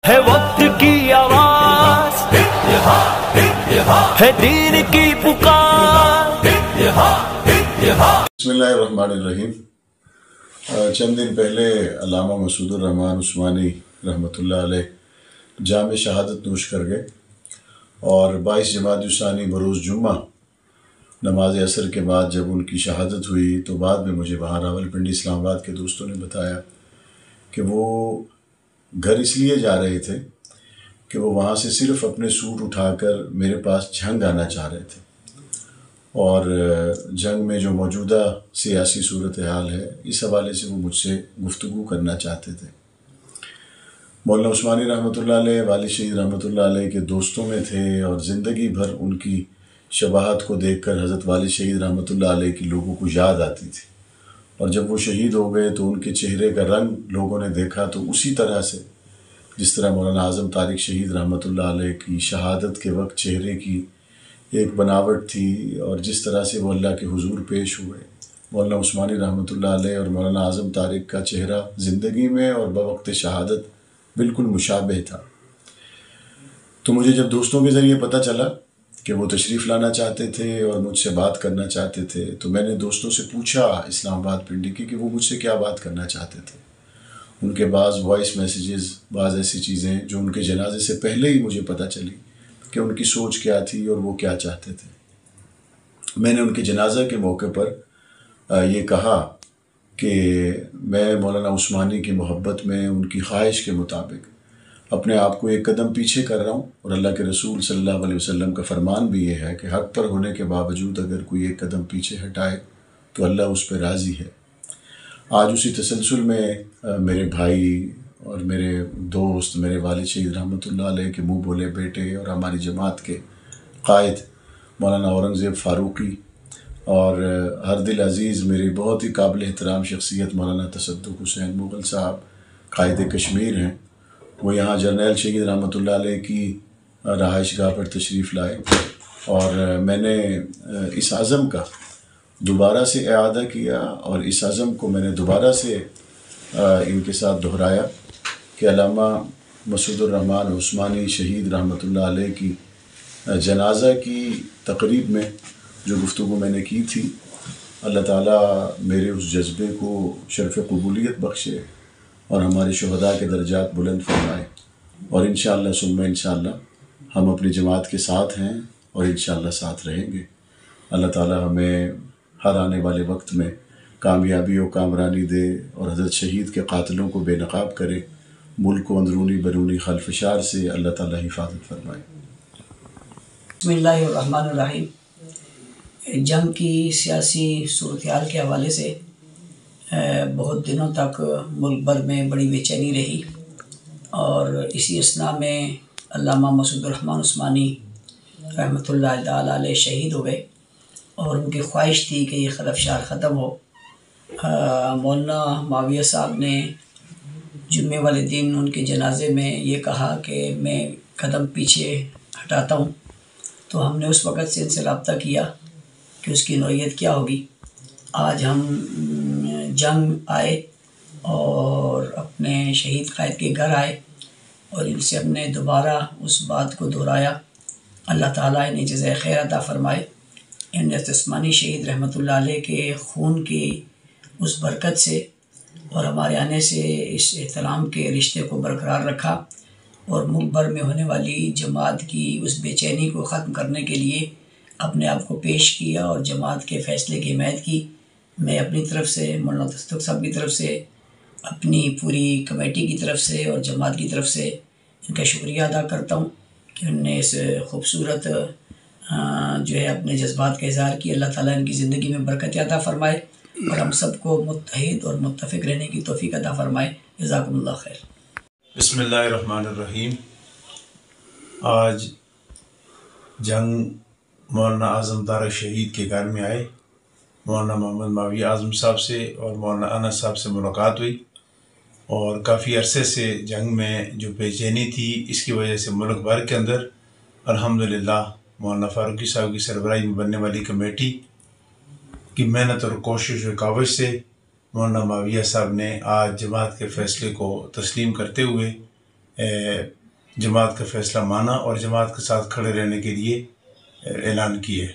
ہے وقت کی آواز، ہے دین کی پکار۔ بسم اللہ الرحمن الرحیم۔ چند دن پہلے علامہ مسعود الرحمان عثمانی رحمۃ اللہ علیہ جام شہادت نوش کر گئے، اور 22 جمادی الثانی بروز جمعہ نماز عصر کے بعد جب ان کی شہادت ہوئی تو بعد میں مجھے وہاں راولپنڈی اسلام آباد کے دوستوں نے بتایا کہ وہ گھر اس لیے جا رہے تھے کہ وہ وہاں سے صرف اپنے سوٹ اٹھا کر میرے پاس جھنگ آنا چاہ رہے تھے، اور جنگ میں جو موجودہ سیاسی صورتحال ہے اس حوالے سے وہ مجھ سے گفتگو کرنا چاہتے تھے۔ مولانا عثمانی رحمۃ اللہ علیہ والد شہید رحمۃ اللہ علیہ کے دوستوں میں تھے، اور زندگی بھر ان کی شباہت کو دیکھ کر حضرت والد شہید رحمۃ اللہ علیہ کی لوگوں کو یاد آتی تھی، اور جب وہ شہید ہو گئے تو ان کے چہرے کا رنگ لوگوں نے دیکھا تو اسی طرح سے جس طرح مولانا اعظم طارق شہید رحمۃ اللہ علیہ کی شہادت کے وقت چہرے کی ایک بناوٹ تھی، اور جس طرح سے وہ اللہ کے حضور پیش ہوئے، مولانا عثمانی رحمۃ اللہ علیہ اور مولانا اعظم طارق کا چہرہ زندگی میں اور بوقت شہادت بالکل مشابہ تھا۔ تو مجھے جب دوستوں کے ذریعے پتہ چلا کہ وہ تشریف لانا چاہتے تھے اور مجھ سے بات کرنا چاہتے تھے، تو میں نے دوستوں سے پوچھا اسلام آباد پنڈی کی کہ وہ مجھ سے کیا بات کرنا چاہتے تھے۔ ان کے بعض وائس میسیجز، بعض ایسی چیزیں جو ان کے جنازے سے پہلے ہی مجھے پتہ چلی کہ ان کی سوچ کیا تھی اور وہ کیا چاہتے تھے۔ میں نے ان کے جنازہ کے موقع پر یہ کہا کہ میں مولانا عثمانی کی محبت میں ان کی خواہش کے مطابق اپنے آپ کو ایک قدم پیچھے کر رہا ہوں، اور اللہ کے رسول صلی اللہ علیہ وسلم کا فرمان بھی یہ ہے کہ حق پر ہونے کے باوجود اگر کوئی ایک قدم پیچھے ہٹائے تو اللہ اس پہ راضی ہے۔ آج اسی تسلسل میں میرے بھائی اور میرے دوست، میرے والد شہید رحمۃ اللہ علیہ کے منہ بولے بیٹے اور ہماری جماعت کے قائد مولانا اورنگزیب فاروقی، اور ہر دل عزیز میری بہت ہی قابل احترام شخصیت مولانا تصدق حسین مغل صاحب قائد کشمیر ہیں، وہ یہاں جرنیل شہید رحمۃ اللہ علیہ کی رہائش گاہ پر تشریف لائے، اور میں نے اس عزم کا دوبارہ سے اعادہ کیا، اور اس عزم کو میں نے دوبارہ سے ان کے ساتھ دہرایا کہ علامہ مسعود الرحمان عثمانی شہید رحمۃ اللہ علیہ کی جنازہ کی تقریب میں جو گفتگو میں نے کی تھی، اللہ تعالیٰ میرے اس جذبے کو شرف قبولیت بخشے اور ہمارے شہداء کے درجات بلند فرمائے، اور انشاءاللہ ثم انشاءاللہ ہم اپنی جماعت کے ساتھ ہیں اور انشاءاللہ ساتھ رہیں گے۔ اللہ تعالیٰ ہمیں ہر آنے والے وقت میں کامیابی و کامرانی دے، اور حضرت شہید کے قاتلوں کو بے نقاب کرے، ملک کو اندرونی بیرونی خلفشار سے اللہ تعالیٰ حفاظت فرمائے۔ بسم اللہ الرحمن الرحیم۔ جنگ کی سیاسی صورتحال کے حوالے سے بہت دنوں تک ملک بھر میں بڑی بے چینی رہی، اور اسی اثناء میں علامہ مسعود الرحمان عثمانی رحمۃ اللہ تعالی علیہ شہید ہو گئے، اور ان کی خواہش تھی کہ یہ خلفشار ختم ہو۔ مولانا معاویہ صاحب نے جمعے والے دن ان کے جنازے میں یہ کہا کہ میں قدم پیچھے ہٹاتا ہوں، تو ہم نے اس وقت سے ان سے رابطہ کیا کہ اس کی نوعیت کیا ہوگی۔ آج ہم جنگ آئے اور اپنے شہید قائد کے گھر آئے، اور ان سے ہم نے دوبارہ اس بات کو دہرایا۔ اللہ تعالیٰ انہیں جزائے خیر عطا فرمائے۔ ان عثمانی شہید رحمۃ اللہ علیہ کے خون کی اس برکت سے اور ہمارے آنے سے اس احترام کے رشتے کو برقرار رکھا، اور ملک بھر میں ہونے والی جماعت کی اس بے چینی کو ختم کرنے کے لیے اپنے آپ کو پیش کیا، اور جماعت کے فیصلے کی حمایت کی۔ میں اپنی طرف سے، مولانا تصدق صاحب کی طرف سے، اپنی پوری کمیٹی کی طرف سے اور جماعت کی طرف سے ان کا شکریہ ادا کرتا ہوں کہ انہوں نے اس خوبصورت جو ہے اپنے جذبات کا اظہار کیا۔ اللہ تعالیٰ ان کی زندگی میں برکت عطا فرمائے، اور ہم سب کو متحد اور متفق رہنے کی توفیق عطا فرمائے۔ جزاکم اللہ خیر۔ بسم اللہ الرحمن الرحیم۔ آج جنگ مولانا اعظم طارق شہید کے گھر میں آئے، مولانا محمد معاویہ اعظم صاحب سے اور مولانا انس صاحب سے ملاقات ہوئی، اور کافی عرصے سے جنگ میں جو بے چینی تھی اس کی وجہ سے ملک بھر کے اندر الحمدللہ مولانا فاروقی صاحب کی سربراہی میں بننے والی کمیٹی کی محنت اور کوشش و کاوش سے مولانا معاویہ صاحب نے آج جماعت کے فیصلے کو تسلیم کرتے ہوئے جماعت کا فیصلہ مانا اور جماعت کے ساتھ کھڑے رہنے کے لیے اعلان کیے۔